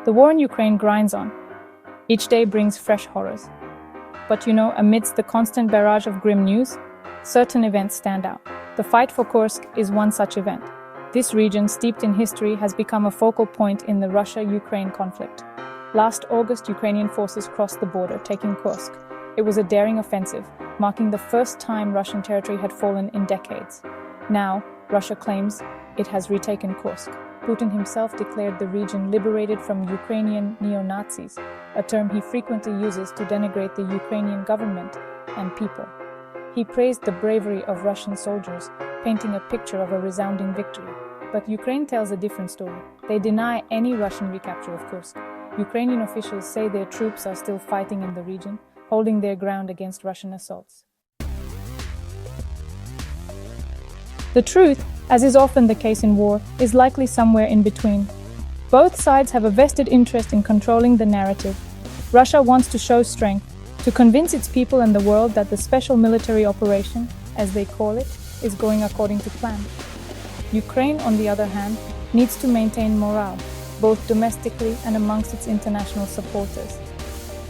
The war in Ukraine grinds on. Each day brings fresh horrors. But amidst the constant barrage of grim news, certain events stand out. The fight for Kursk is one such event. This region, steeped in history, has become a focal point in the Russia-Ukraine conflict. Last August, Ukrainian forces crossed the border, taking Kursk. It was a daring offensive, marking the first time Russian territory had fallen in decades. Now, Russia claims it has retaken Kursk. Putin himself declared the region liberated from Ukrainian neo-Nazis, a term he frequently uses to denigrate the Ukrainian government and people. He praised the bravery of Russian soldiers, painting a picture of a resounding victory. But Ukraine tells a different story. They deny any Russian recapture of Kursk. Ukrainian officials say their troops are still fighting in the region, holding their ground against Russian assaults. The truth, as is often the case in war, is likely somewhere in between. Both sides have a vested interest in controlling the narrative. Russia wants to show strength, to convince its people and the world that the special military operation, as they call it, is going according to plan. Ukraine, on the other hand, needs to maintain morale, both domestically and amongst its international supporters.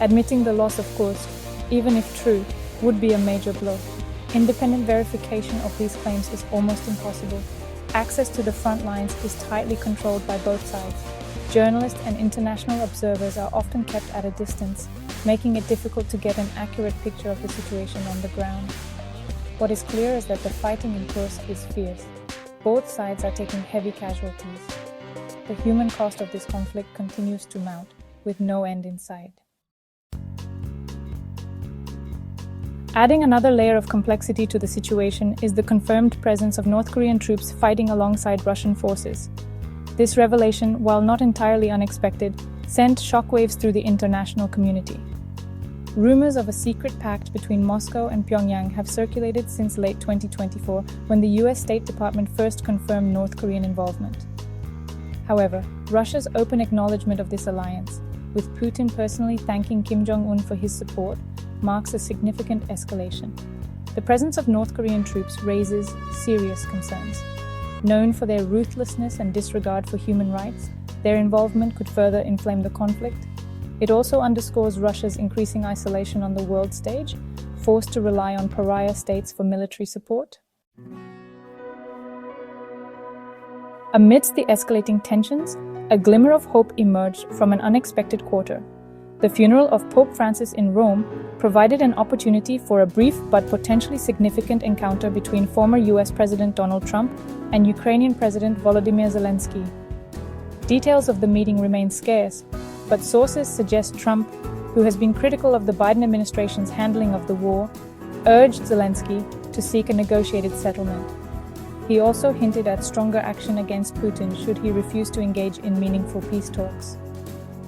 Admitting the loss of Kursk, even if true, would be a major blow. Independent verification of these claims is almost impossible. Access to the front lines is tightly controlled by both sides. Journalists and international observers are often kept at a distance, making it difficult to get an accurate picture of the situation on the ground. What is clear is that the fighting in Kursk is fierce. Both sides are taking heavy casualties. The human cost of this conflict continues to mount, with no end in sight. Adding another layer of complexity to the situation is the confirmed presence of North Korean troops fighting alongside Russian forces. This revelation, while not entirely unexpected, sent shockwaves through the international community. Rumors of a secret pact between Moscow and Pyongyang have circulated since late 2024, when the US State Department first confirmed North Korean involvement. However, Russia's open acknowledgement of this alliance, with Putin personally thanking Kim Jong-un for his support, marks a significant escalation. The presence of North Korean troops raises serious concerns. Known for their ruthlessness and disregard for human rights, their involvement could further inflame the conflict. It also underscores Russia's increasing isolation on the world stage, forced to rely on pariah states for military support. Amidst the escalating tensions, a glimmer of hope emerged from an unexpected quarter. The funeral of Pope Francis in Rome provided an opportunity for a brief but potentially significant encounter between former US President Donald Trump and Ukrainian President Volodymyr Zelensky. Details of the meeting remain scarce, but sources suggest Trump, who has been critical of the Biden administration's handling of the war, urged Zelensky to seek a negotiated settlement. He also hinted at stronger action against Putin should he refuse to engage in meaningful peace talks.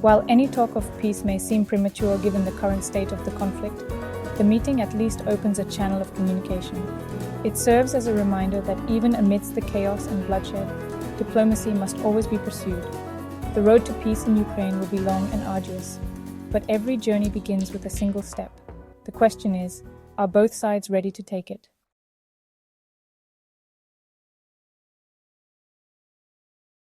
While any talk of peace may seem premature given the current state of the conflict, the meeting at least opens a channel of communication. It serves as a reminder that even amidst the chaos and bloodshed, diplomacy must always be pursued. The road to peace in Ukraine will be long and arduous, but every journey begins with a single step. The question is, are both sides ready to take it?